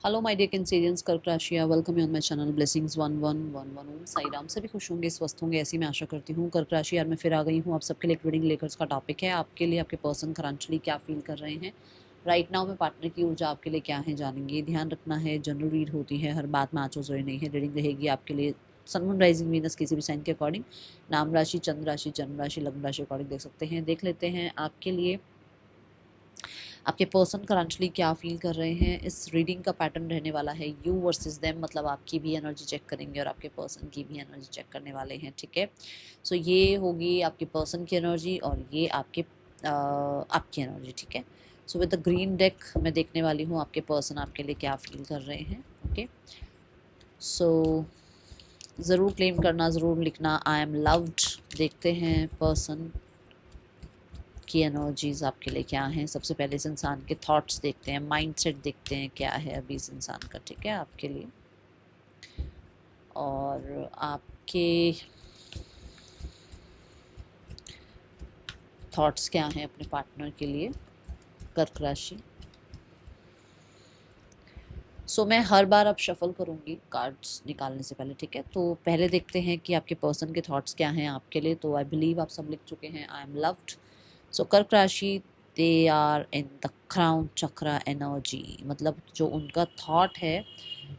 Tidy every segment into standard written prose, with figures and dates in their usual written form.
Hello my dear Cancerians, कर्क राशि, welcome you on my channel blessings 1111 ओम साई राम। सभी खुश होंगे, स्वस्थ होंगे, ऐसी मैं आशा करती हूँ। कर्क राशि यार मैं फिर आ गई हूँ आप सबके लिए एक रीडिंग लेकर। इसका टॉपिक है आपके लिए आपके पर्सन करंटली क्या फील कर रहे हैं राइट नाउ में। पार्टनर की ऊर्जा आपके लिए क्या है जानेंगे। ध्यान रखना है, जनरल रीड होती है, हर बात में आंचो जोए नहीं है। रीडिंग रहेगी आपके लिए सन मून राइजिंग वीनस किसी भी साइन के अकॉर्डिंग, नाम राशि, चंद्र राशि, जन्म राशि, लग्न राशि अकॉर्डिंग देख सकते हैं। देख लेते हैं आपके लिए आपके पर्सन करंटली क्या फील कर रहे हैं। इस रीडिंग का पैटर्न रहने वाला है यू वर्सेस देम, मतलब आपकी भी एनर्जी चेक करेंगे और आपके पर्सन की भी एनर्जी चेक करने वाले हैं, ठीक है। सो ये होगी आपके पर्सन की एनर्जी और ये आपकी एनर्जी, ठीक है। So with the green deck मैं देखने वाली हूँ आपके पर्सन आपके लिए क्या फील कर रहे हैं, ओके। सो ज़रूर क्लेम करना, ज़रूर लिखना आई एम लव्ड। देखते हैं पर्सन की एनर्जीज आपके लिए क्या हैं। सबसे पहले इस इंसान के थॉट्स देखते हैं, माइंडसेट देखते हैं क्या है अभी इस इंसान का, ठीक है, आपके लिए। और आपके थॉट्स क्या हैं अपने पार्टनर के लिए, कर्क राशि। सो मैं हर बार अब शफल करूंगी कार्ड्स निकालने से पहले, ठीक है। तो पहले देखते हैं कि आपके पर्सन के थॉट्स क्या हैं आपके लिए। तो आई बिलीव आप सब लिख चुके हैं आई एम लव्ड। सो कर्क राशि, they are in the crown chakra energy, मतलब जो उनका थॉट है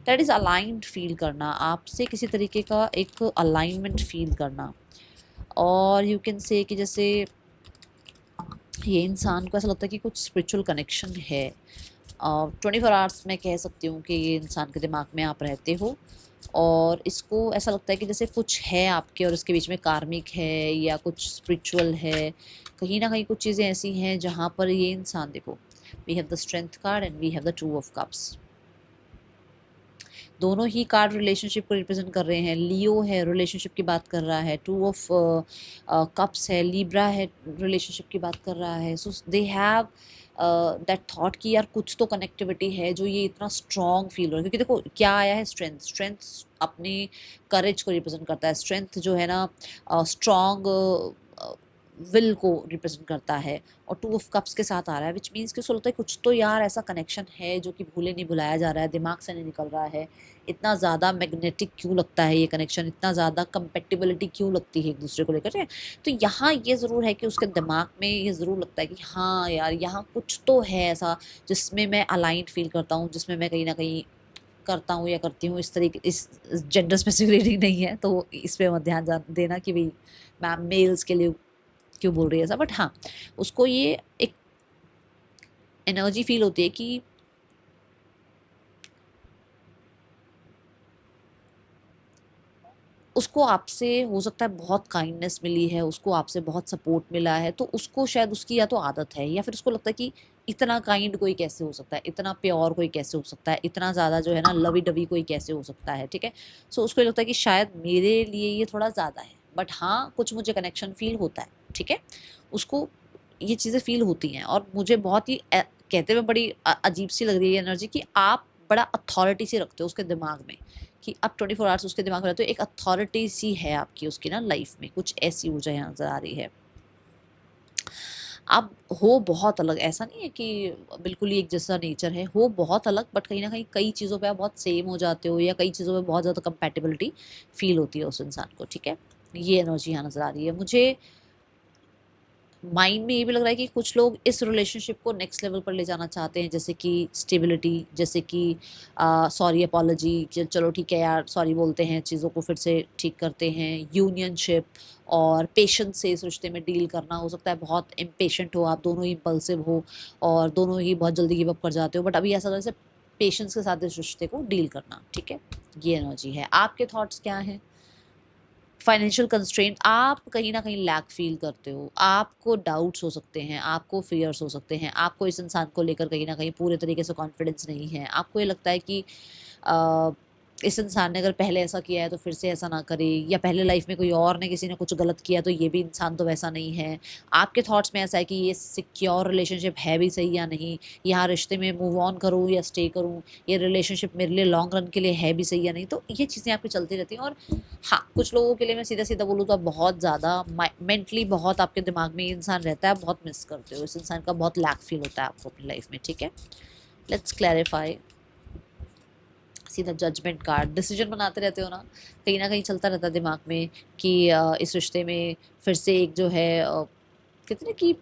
दैट इज़ अलाइंड फील करना, आपसे किसी तरीके का एक अलाइनमेंट फील करना। और यू कैन से कि जैसे ये इंसान को ऐसा लगता है कि कुछ स्पिरिचुअल कनेक्शन है। 24 आवर्स मैं कह सकती हूँ कि ये इंसान के दिमाग में आप रहते हो और इसको ऐसा लगता है कि जैसे कुछ है आपके और इसके बीच में कार्मिक है या कुछ स्पिरिचुअल है। कहीं ना कहीं कुछ चीज़ें ऐसी हैं जहाँ पर ये इंसान, देखो, we have the strength card and we have the two of cups. दोनों ही कार्ड रिलेशनशिप को रिप्रेजेंट कर रहे हैं। लियो है, रिलेशनशिप की बात कर रहा है। टू ऑफ कप्स है, लिब्रा है, रिलेशनशिप की बात कर रहा है। सो दे हैव दैट थॉट कि यार कुछ तो कनेक्टिविटी है जो ये इतना स्ट्रॉन्ग फील हो रहा है। क्योंकि देखो क्या आया है, स्ट्रेंथ। स्ट्रेंथ अपनी करेज को रिप्रेजेंट करता है। स्ट्रेंथ जो है ना, स्ट्रॉन्ग विल को रिप्रेजेंट करता है। और टू ऑफ कप्स के साथ आ रहा है, विच मीन्स कि उसको लगता है कुछ तो यार ऐसा कनेक्शन है जो कि भूले नहीं भुलाया जा रहा है, दिमाग से नहीं निकल रहा है। इतना ज़्यादा मैग्नेटिक क्यों लगता है ये कनेक्शन, इतना ज़्यादा कंपेटिबिलिटी क्यों लगती है एक दूसरे को लेकर। तो यहाँ ये ज़रूर है कि उसके दिमाग में ये ज़रूर लगता है कि हाँ यार यहाँ कुछ तो है ऐसा जिसमें मैं अलाइंड फील करता हूँ, जिसमें मैं कहीं ना कहीं करता हूँ या करती हूँ। इस तरीके इस जेंडर स्पेसिफिक रीडिंग नहीं है तो इस पे मत ध्यान देना कि भाई मैम मेल्स के लिए क्यों बोल रही है ऐसा। बट हाँ, उसको ये एक एनर्जी फील होती है कि उसको आपसे हो सकता है बहुत काइंडनेस मिली है, उसको आपसे बहुत सपोर्ट मिला है। तो उसको शायद उसकी या तो आदत है या फिर उसको लगता है कि इतना काइंड कोई कैसे हो सकता है, इतना प्योर कोई कैसे हो सकता है, इतना ज़्यादा जो है ना लवी डवी कोई कैसे हो सकता है, ठीक है। सो उसको ये लगता है कि शायद मेरे लिए ये थोड़ा ज़्यादा है। बट हाँ, कुछ मुझे कनेक्शन फील होता है, ठीक है। उसको ये चीज़ें फील होती हैं और मुझे बहुत ही कहते हुए बड़ी अजीब सी लग रही है एनर्जी कि आप बड़ा अथॉरिटी सी रखते हो उसके दिमाग में, कि अब 24 आवर्स उसके दिमाग में रहते हो। एक अथॉरिटी सी है आपकी उसकी ना लाइफ में, कुछ ऐसी ऊर्जा यहाँ नजर आ रही है। आप हो बहुत अलग, ऐसा नहीं है कि बिल्कुल ही एक जैसा नेचर है, हो बहुत अलग, बट कहीं ना कहीं कई चीज़ों पे आप बहुत सेम हो जाते हो या कई चीज़ों पे बहुत ज़्यादा कंपैटिबिलिटी फील होती है उस इंसान को, ठीक है। ये एनर्जी यहाँ नजर आ रही है मुझे। माइंड में ये भी लग रहा है कि कुछ लोग इस रिलेशनशिप को नेक्स्ट लेवल पर ले जाना चाहते हैं, जैसे कि स्टेबिलिटी, जैसे कि सॉरी अपॉलॉजी, चलो ठीक है यार सॉरी बोलते हैं, चीज़ों को फिर से ठीक करते हैं, यूनियनशिप और पेशेंस से इस रिश्ते में डील करना। हो सकता है बहुत इम्पेशेंट हो आप, दोनों ही इम्पल्सिव हो और दोनों ही बहुत जल्दी गिव अप कर जाते हो, बट अभी ऐसा जैसे पेशेंस के साथ इस रिश्ते को डील करना, ठीक है। ये एनर्जी है। आपके थॉट्स क्या हैं। फाइनेंशियल कंस्ट्रेंट, आप कहीं ना कहीं लैक फील करते हो, आपको डाउट्स हो सकते हैं, आपको फियर्स हो सकते हैं, आपको इस इंसान को लेकर कहीं ना कहीं पूरे तरीके से कॉन्फिडेंस नहीं है। आपको ये लगता है कि इस इंसान ने अगर पहले ऐसा किया है तो फिर से ऐसा ना करे, या पहले लाइफ में कोई और ने किसी ने कुछ गलत किया तो ये भी इंसान तो वैसा नहीं है। आपके थॉट्स में ऐसा है कि ये सिक्योर रिलेशनशिप है भी सही या नहीं, यहाँ रिश्ते में मूव ऑन करूँ या स्टे करूँ, ये रिलेशनशिप मेरे लिए लॉन्ग रन के लिए है भी सही या नहीं। तो ये चीज़ें आपकी चलती रहती हैं। और हाँ, कुछ लोगों के लिए मैं सीधा सीधा बोलूँ तो आप बहुत ज़्यादा मेंटली बहुत आपके दिमाग में ये इंसान रहता है, बहुत मिस करते हो इस इंसान का, बहुत लैक फील होता है आपको अपनी लाइफ में, ठीक है। लेट्स क्लैरिफाई सीधा जजमेंट कार्ड, डिसीजन बनाते रहते हो ना कहीं चलता रहता है दिमाग में कि इस रिश्ते में फिर से एक जो है कहते हैं ना कि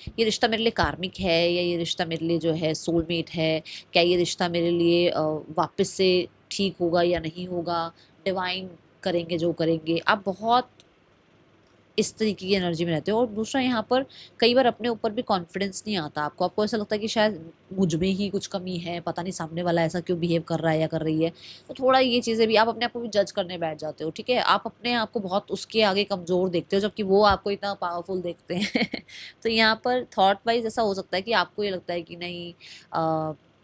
ये रिश्ता मेरे लिए कार्मिक है या ये रिश्ता मेरे लिए जो है सोलमेट है, क्या ये रिश्ता मेरे लिए वापस से ठीक होगा या नहीं होगा, डिवाइन करेंगे जो करेंगे। आप बहुत इस तरीके की एनर्जी में रहते हो। और दूसरा यहाँ पर कई बार अपने ऊपर भी कॉन्फिडेंस नहीं आता आपको, आपको ऐसा लगता है कि शायद मुझ में ही कुछ कमी है, पता नहीं सामने वाला ऐसा क्यों बिहेव कर रहा है या कर रही है। तो थोड़ा ये चीज़ें भी आप अपने आप को भी जज करने बैठ जाते हो, ठीक है, आप अपने आप को बहुत उसके आगे कमज़ोर देखते हो जबकि वो आपको इतना पावरफुल देखते हैं तो यहाँ पर थॉट वाइज ऐसा हो सकता है कि आपको ये लगता है कि नहीं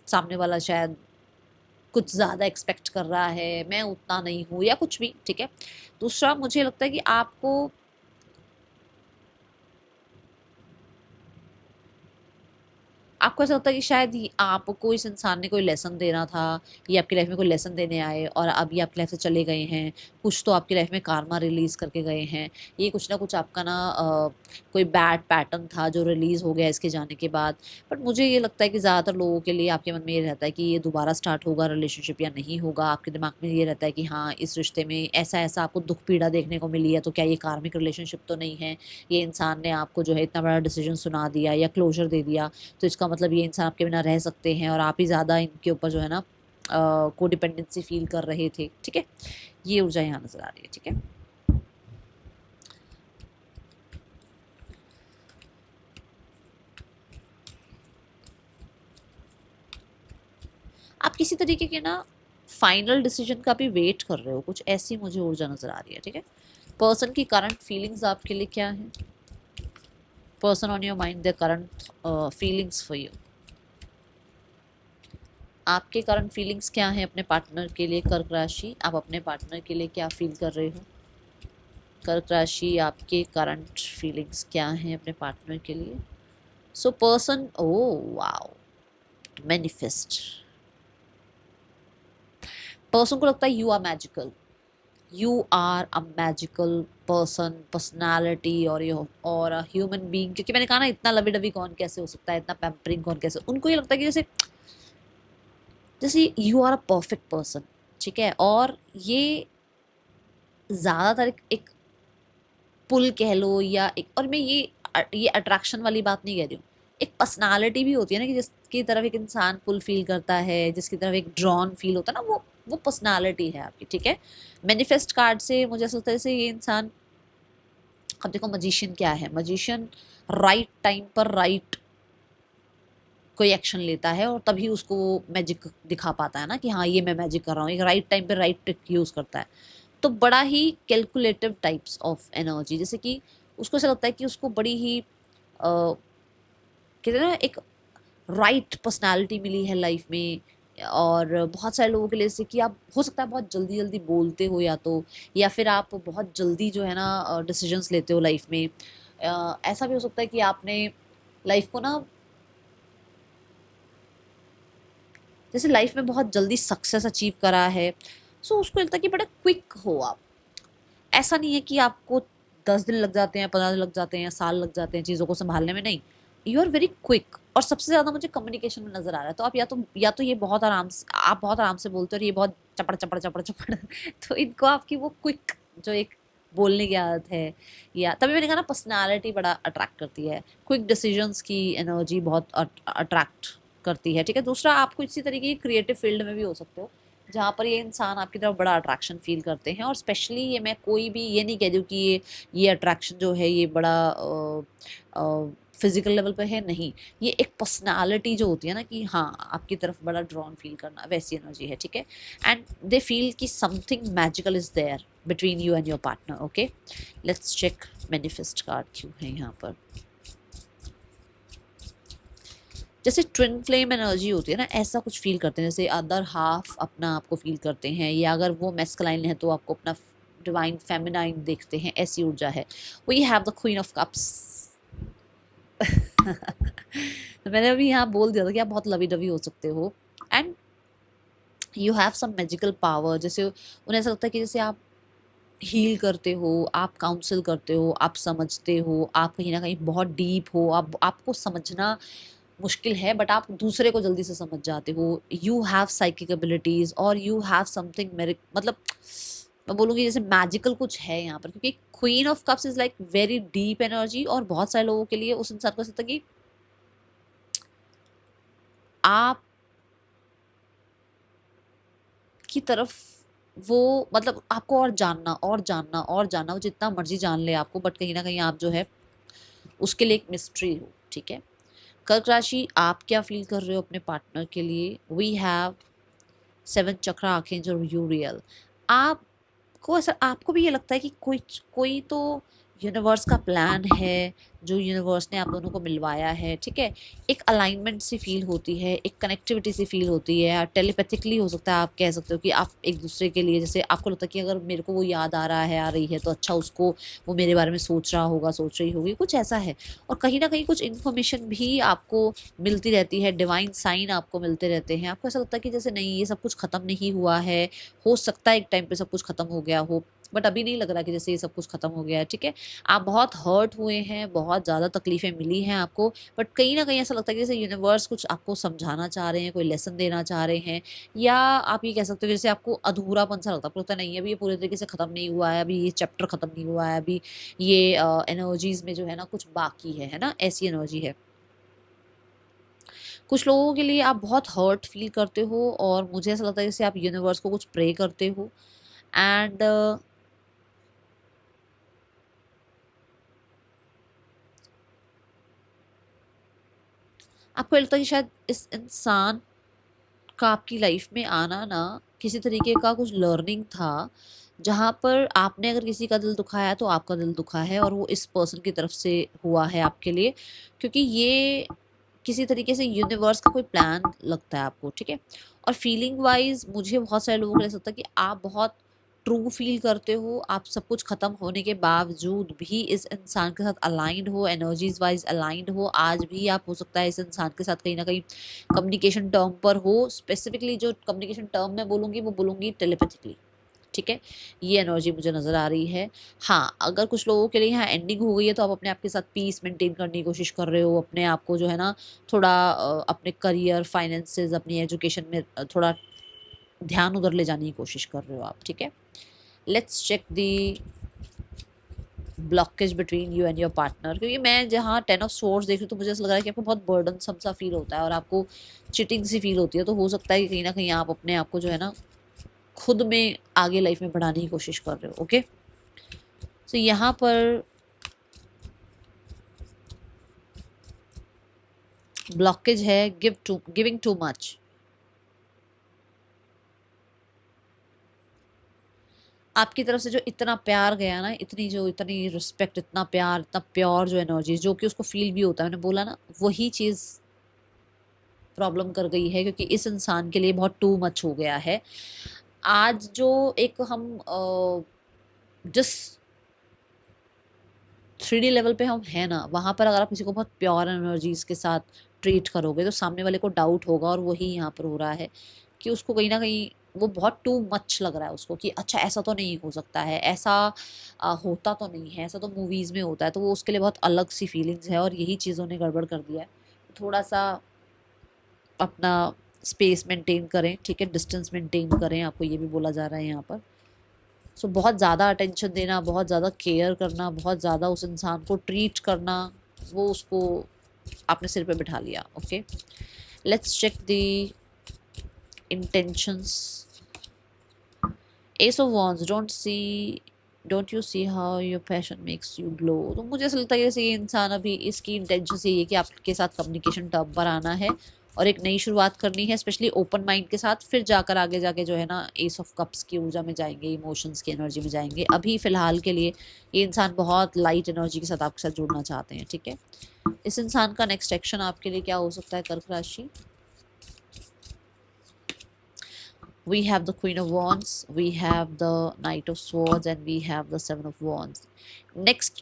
सामने वाला शायद कुछ ज़्यादा एक्सपेक्ट कर रहा है, मैं उतना नहीं हूँ या कुछ भी, ठीक है। दूसरा मुझे लगता है कि आपको ऐसा लगता है कि शायद आपको इस इंसान ने कोई लेसन देना था, ये आपकी लाइफ में कोई लेसन देने आए और अब ये आपकी लाइफ से चले गए हैं, कुछ तो आपकी लाइफ में कार्मा रिलीज़ करके गए हैं। ये कुछ ना कुछ आपका कोई बैड पैटर्न था जो रिलीज़ हो गया इसके जाने के बाद। बट मुझे ये लगता है कि ज़्यादातर लोगों के लिए आपके मन में ये रहता है कि ये दोबारा स्टार्ट होगा रिलेशनशिप या नहीं होगा। आपके दिमाग में ये रहता है कि हाँ, इस रिश्ते में ऐसा-ऐसा आपको दुःख पीड़ा देखने को मिली है, तो क्या ये कार्मिक रिलेशनशिप तो नहीं है? ये इंसान ने आपको जो है इतना बड़ा डिसीज़न सुना दिया या क्लोज़र दे दिया, तो इसका मतलब ये इंसान आपके बिना रह सकते हैं और आप ही ज़्यादा इनके ऊपर जो है ना कोडिपेंडेंसी फ़ील कर रहे थे, ठीक है? ये ऊर्जा यहाँ नज़र आ रही है, ठीक है? आप किसी तरीके के फाइनल डिसीजन का भी वेट कर रहे हो, कुछ ऐसी मुझे ऊर्जा नज़र आ रही है, ठीक है? पर्सन की करंट फीलिंग्स आपके लिए क्या है? Person on your mind, the current feelings for you. आपके करंट फीलिंग्स क्या हैं अपने पार्टनर के लिए? कर्क राशि, आप अपने पार्टनर के लिए क्या फील कर रहे हो? कर्क राशि, आपके करंट फीलिंग्स क्या हैं अपने पार्टनर के लिए? So person, oh wow, manifest. Person को लगता है you are magical, you are a magical person, personality और ह्यूमन बीइंग। क्योंकि मैंने कहा ना, इतना लवी डवी कौन कैसे हो सकता है, इतना पैम्परिंग कौन कैसे। उनको ये लगता है कि जैसे जैसे you are a perfect person, ठीक है। और ये ज़्यादातर एक पुल कह लो या एक, और मैं ये अट्रैक्शन वाली बात नहीं कह रही हूँ, एक पर्सनालिटी भी होती है ना कि जिसकी तरफ एक इंसान पुल फील करता है, जिसकी तरफ एक ड्रॉन फील होता है ना, वो पर्सनालिटी है आपकी, ठीक है। मैनिफेस्ट कार्ड से मुझे ऐसा लगता है जैसे ये इंसान, अब देखो मजिशियन क्या है, मजिशियन राइट टाइम पर राइट कोई एक्शन लेता है और तभी उसको वो मैजिक दिखा पाता है ना कि हाँ ये मैं मैजिक कर रहा हूँ, एक राइट टाइम पे राइट ट्रिक यूज़ करता है। तो बड़ा ही कैलकुलेटिव टाइप्स ऑफ एनर्जी, जैसे कि उसको ऐसा लगता है कि उसको बड़ी ही कहते हैं ना एक राइट पर्सनालिटी मिली है लाइफ में। और बहुत सारे लोगों के लिए जैसे कि आप हो सकता है बहुत जल्दी जल्दी बोलते हो, या फिर आप बहुत जल्दी जो है ना डिसीजंस लेते हो लाइफ में। ऐसा भी हो सकता है कि आपने लाइफ को जैसे लाइफ में बहुत जल्दी सक्सेस अचीव करा है। सो उसको लगता है कि बड़ा क्विक हो आप। ऐसा नहीं है कि आपको 10 दिन लग जाते हैं, 15 दिन लग जाते हैं या साल लग जाते हैं चीज़ों को संभालने में, नहीं। You are very quick. और सबसे ज़्यादा मुझे कम्युनिकेशन में नज़र आ रहा है, तो आप या तो ये बहुत आराम से, आप बहुत आराम से बोलते हो और ये बहुत चपड़ चपड़ चपड़ चपड़ तो इनको आपकी वो क्विक जो एक बोलने की आदत है, या तभी मैंने कहा ना पर्सनालिटी बड़ा अट्रैक्ट करती है, क्विक डिसीजंस की एनर्जी बहुत अट्रैक्ट करती है, ठीक है। दूसरा, आपको इसी तरीके की क्रिएटिव फील्ड में भी हो सकते हो जहाँ पर ये इंसान आपकी तरफ बड़ा अट्रैक्शन फील करते हैं। और स्पेशली ये, मैं कोई भी ये नहीं कह रही हूँ कि ये अट्रैक्शन जो है ये बड़ा फिजिकल लेवल पे है, नहीं। ये एक पर्सनालिटी जो होती है ना कि हाँ आपकी तरफ बड़ा ड्रॉन फील करना, वैसी एनर्जी है, ठीक है। एंड दे फील कि something magical is there between you and your partner. Okay, let's check manifest card क्यों है यहाँ पर। जैसे ट्विन फ्लेम एनर्जी होती है ना, ऐसा कुछ फील करते हैं, जैसे अदर हाफ अपना आपको फील करते हैं, या अगर वो मैस्कुलाइन है तो आपको अपना डिवाइन फेमिनाइन देखते हैं, ऐसी ऊर्जा है। We have the queen of cups तो मैंने अभी यहाँ बोल दिया था कि आप बहुत लवी डवी हो सकते हो and you have some magical power. जैसे उन्हें ऐसा लगता है कि जैसे आप हील करते हो, आप काउंसिल करते हो, आप समझते हो, आप कहीं ना कहीं बहुत डीप हो, आपको समझना मुश्किल है, बट आप दूसरे को जल्दी से समझ जाते हो। यू हैव साइकिक एबिलिटीज और यू हैव समथिंग मेरे मतलब मैं बोलूँगी जैसे मैजिकल कुछ है यहाँ पर, क्योंकि queen of cups is like very deep energy, और बहुत सारे लोगों के लिए उस इंसान को लगता है कि आप की तरफ वो मतलब आपको और जानना और जानना और जानना, वो जितना मर्जी जान ले आपको, बट कहीं ना कहीं आप जो है उसके लिए एक मिस्ट्री हो। ठीक है, कर्क राशि आप क्या फील कर रहे हो अपने पार्टनर के लिए? We have 7 chakra archangel यूरियल। आपको ऐसा आपको भी ये लगता है कि कोई कोई तो यूनिवर्स का प्लान है जो यूनिवर्स ने आप दोनों को मिलवाया है। ठीक है, एक अलाइनमेंट सी फील होती है, एक कनेक्टिविटी सी फील होती है, टेलीपैथिकली हो सकता है। आप कह सकते हो कि आप एक दूसरे के लिए, जैसे आपको लगता है कि अगर मेरे को वो याद आ रहा है आ रही है तो अच्छा उसको वो मेरे बारे में सोच रहा होगा सोच रही होगी, कुछ ऐसा है। और कहीं ना कहीं कुछ इन्फॉर्मेशन भी आपको मिलती रहती है, डिवाइन साइन आपको मिलते रहते हैं। आपको ऐसा लगता है कि जैसे नहीं ये सब कुछ ख़त्म नहीं हुआ है, हो सकता है एक टाइम पे सब कुछ ख़त्म हो गया हो, बट अभी नहीं लग रहा कि जैसे ये सब कुछ ख़त्म हो गया है। ठीक है, आप बहुत हर्ट हुए हैं, बहुत ज़्यादा तकलीफ़ें मिली हैं आपको, बट कहीं न कहीं ऐसा लगता है कि जैसे यूनिवर्स कुछ आपको समझाना चाह रहे हैं, कोई लेसन देना चाह रहे हैं, या आप ये कह सकते हो कि जैसे आपको अधूरापन-सा लगता है। आपको लगता है नहीं अभी ये पूरे तरीके से ख़त्म नहीं हुआ है, अभी ये चैप्टर ख़त्म नहीं हुआ है, अभी ये एनर्जीज़ में जो है ना कुछ बाकी है ना? ऐसी एनर्जी है। कुछ लोगों के लिए आप बहुत हर्ट फ़ील करते हो, और मुझे ऐसा लगता है जैसे आप यूनिवर्स को कुछ प्रे करते हो, एंड आपको लगता है कि शायद इस इंसान का आपकी लाइफ में आना ना किसी तरीके का कुछ लर्निंग था, जहाँ पर आपने अगर किसी का दिल दुखाया तो आपका दिल दुखा है, और वो इस पर्सन की तरफ से हुआ है आपके लिए, क्योंकि ये किसी तरीके से यूनिवर्स का कोई प्लान लगता है आपको। ठीक है, और फीलिंग वाइज मुझे बहुत सारे लोगों को ऐसा लगता है कि आप बहुत ट्रू फील करते हो, आप सब कुछ ख़त्म होने के बावजूद भी इस इंसान के साथ अलाइंड हो, एनर्जीज वाइज अलाइंड हो। आज भी आप हो सकता है इस इंसान के साथ कहीं ना कहीं कम्युनिकेशन टर्म पर हो। स्पेसिफिकली जो कम्युनिकेशन टर्म मैं बोलूँगी वो बोलूँगी टेलीपैथिकली। ठीक है, ये एनर्जी मुझे नज़र आ रही है। हाँ, अगर कुछ लोगों के लिए यहाँ एंडिंग हो गई है तो आप अपने आप के साथ पीस मेंटेन करने की कोशिश कर रहे हो, अपने आप को जो है ना थोड़ा अपने करियर, फाइनेंसेस, अपनी एजुकेशन में थोड़ा ध्यान उधर ले जाने की कोशिश कर रहे हो आप। ठीक है, let's check the blockage between you and your partner, क्योंकि मैं जहाँ 10 ऑफ सोर्स देख रही हूँ तो मुझे ऐसा लग रहा है कि आपको बहुत बर्डन सा फील होता है और आपको चिटिंग सी फील होती है। तो हो सकता है कि कहीं ना कहीं आप अपने आप को जो है ना खुद में आगे लाइफ में बढ़ाने की कोशिश कर रहे हो। ओके, तो यहाँ पर ब्लॉकेज है गिविंग टू मच। आपकी तरफ से जो इतना प्यार गया ना, इतनी रिस्पेक्ट, इतना प्यार, इतना प्योर जो एनर्जी जो कि उसको फील भी होता है, मैंने बोला ना वही चीज़ प्रॉब्लम कर गई है, क्योंकि इस इंसान के लिए बहुत टू मच हो गया है। आज जो एक हम जिस 3D लेवल पे हम हैं ना, वहाँ पर अगर आप किसी को बहुत प्योर एनर्जीज के साथ ट्रीट करोगे तो सामने वाले को डाउट होगा, और वही यहाँ पर हो रहा है कि उसको कहीं ना कहीं वो बहुत टू मच लग रहा है उसको कि अच्छा ऐसा तो नहीं हो सकता है, ऐसा होता तो नहीं है, ऐसा तो मूवीज़ में होता है। तो वो उसके लिए बहुत अलग सी फीलिंग्स है, और यही चीज़ों ने गड़बड़ कर दिया है। थोड़ा सा अपना स्पेस मेंटेन करें। ठीक है, डिस्टेंस मेंटेन करें, आपको ये भी बोला जा रहा है यहाँ पर। सो बहुत ज़्यादा अटेंशन देना, बहुत ज़्यादा केयर करना, बहुत ज़्यादा उस इंसान को ट्रीट करना, वो उसको आपने सिर पे बिठा लिया। Okay, let's check the intentions. Ace of wands, don't you see how your passion makes you glow. तो मुझे ऐसा लगता है जैसे ये इंसान अभी इसकी इंटेंशन से ये कि आपके साथ कम्युनिकेशन टर्म पर आना है और एक नई शुरुआत करनी है, स्पेशली ओपन माइंड के साथ, फिर जाकर आगे जाके जो है ना एस ऑफ कप्स की ऊर्जा में जाएंगे, इमोशंस की एनर्जी में जाएंगे। अभी फ़िलहाल के लिए ये इंसान बहुत लाइट एनर्जी के साथ आपके साथ जुड़ना चाहते हैं। ठीक है, इस इंसान का नेक्स्ट एक्शन आपके लिए क्या हो सकता है कर्क राशि? We have the Queen of Wands, we have the Knight of Swords, and we have the Seven of Wands. Next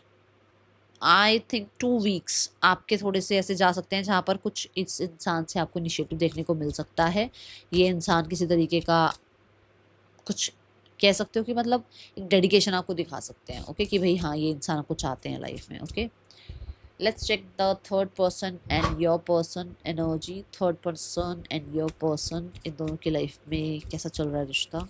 I think 2 weeks आपके थोड़े से ऐसे जा सकते हैं जहाँ पर कुछ इस इंसान से आपको इनिशिएटिव देखने को मिल सकता है। ये इंसान किसी तरीके का कुछ कह सकते हो कि मतलब एक डेडिकेशन आपको दिखा सकते हैं। ओके, कि भाई हाँ ये इंसान आपको चाहते हैं लाइफ में। Okay, let's check the third person and your person energy. Third person and your person, इन दोनों की लाइफ में कैसा चल रहा है रिश्ता।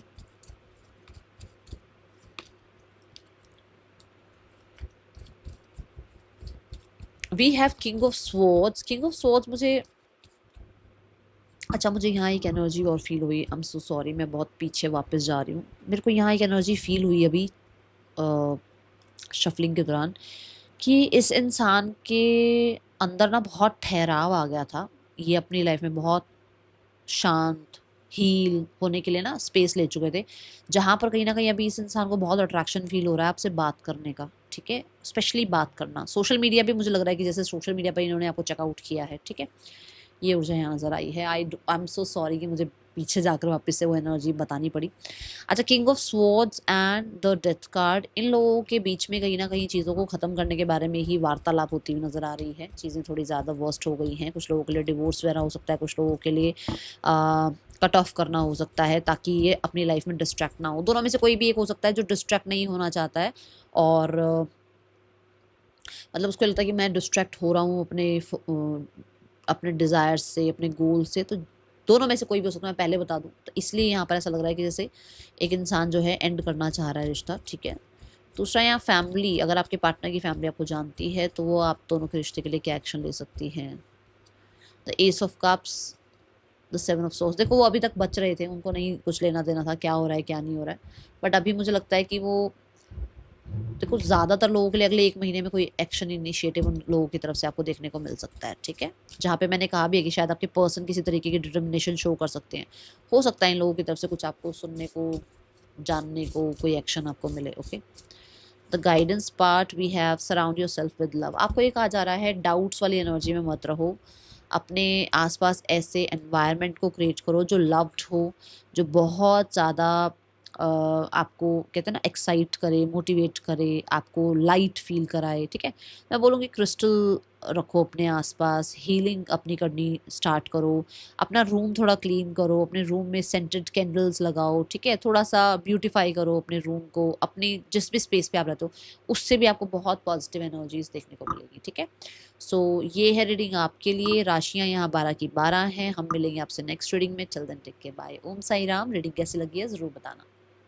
We have king of swords. King of swords मुझे, अच्छा मुझे यहाँ एक एनर्जी और फील हुई। आई एम सो सॉरी, मैं बहुत पीछे वापस जा रही हूँ। मेरे को यहाँ एक एनर्जी फील हुई अभी शफलिंग के दौरान, कि इस इंसान के अंदर ना बहुत ठहराव आ गया था। ये अपनी लाइफ में बहुत शांत, हील होने के लिए ना स्पेस ले चुके थे, जहाँ पर कहीं ना कहीं अभी इस इंसान को बहुत अट्रैक्शन फील हो रहा है आपसे बात करने का। ठीक है, स्पेशली बात करना। सोशल मीडिया पे मुझे लग रहा है कि जैसे सोशल मीडिया पर इन्होंने आपको चेकआउट किया है। ठीक है, ये ऊर्जा यहाँ नज़र आई है। आई एम सो सॉरी कि मुझे पीछे जाकर वापस से वो एनर्जी बतानी पड़ी। अच्छा, king of swords and the death card, इन लोगों के बीच में कहीं ना कहीं चीज़ों को ख़त्म करने के बारे में ही वार्तालाप होती हुई नज़र आ रही है। चीज़ें थोड़ी ज़्यादा वर्स्ट हो गई हैं। कुछ लोगों के लिए डिवोर्स वगैरह हो सकता है, कुछ लोगों के लिए कट ऑफ करना हो सकता है, ताकि ये अपनी लाइफ में डिस्ट्रैक्ट ना हो। दोनों में से कोई भी एक हो सकता है जो डिस्ट्रैक्ट नहीं होना चाहता है, और मतलब उसको लगता है कि मैं डिस्ट्रैक्ट हो रहा हूँ अपने डिज़ायर्स से, अपने गोल से। तो दोनों में से कोई भी हो सकता है, मैं पहले बता दूँ। तो इसलिए यहाँ पर ऐसा लग रहा है कि जैसे एक इंसान जो है एंड करना चाह रहा है रिश्ता। ठीक है, दूसरा यहाँ फैमिली, अगर आपके पार्टनर की फैमिली आपको जानती है तो वो आप दोनों के रिश्ते के लिए क्या एक्शन ले सकती हैं। The S of cups, the seven of source. देखो वो अभी तक बच रहे थे, उनको नहीं कुछ लेना देना था क्या हो रहा है क्या नहीं हो रहा है, बट अभी मुझे लगता है कि वो, देखो ज़्यादातर लोगों के लिए अगले 1 महीने में कोई एक्शन इनिशिएटिव उन लोगों की तरफ से आपको देखने को मिल सकता है। ठीक है, जहाँ पे मैंने कहा भी है कि शायद आपके पर्सन किसी तरीके की डिटर्मिनेशन शो कर सकते हैं। हो सकता है इन लोगों की तरफ से कुछ आपको सुनने को, जानने को, कोई एक्शन आपको मिले। Okay, the guidance part we have surround yourself with love. आपको ये कहा जा रहा है डाउट्स वाली एनर्जी में मत रहो। अपने आसपास ऐसे एनवायरनमेंट को क्रिएट करो जो लव्ड हो, जो बहुत ज़्यादा आपको कहते हैं ना एक्साइट करे, मोटिवेट करे, आपको लाइट फील कराए। ठीक है, मैं बोलूँगी क्रिस्टल रखो अपने आसपास, हीलिंग अपनी करनी स्टार्ट करो, अपना रूम थोड़ा क्लीन करो, अपने रूम में सेंटेड कैंडल्स लगाओ। ठीक है, थोड़ा सा ब्यूटीफाई करो अपने रूम को, अपनी जिस भी स्पेस पे आप रहते हो उससे भी आपको बहुत पॉजिटिव एनर्जीज देखने को मिलेगी। ठीक है, सो ये है रीडिंग आपके लिए। राशियाँ यहाँ 12 की 12 हैं। हम मिलेंगे आपसे नेक्स्ट रीडिंग में। चल देन टेक के बाय। ओम साई राम। रीडिंग कैसी लगी है ज़रूर बताना।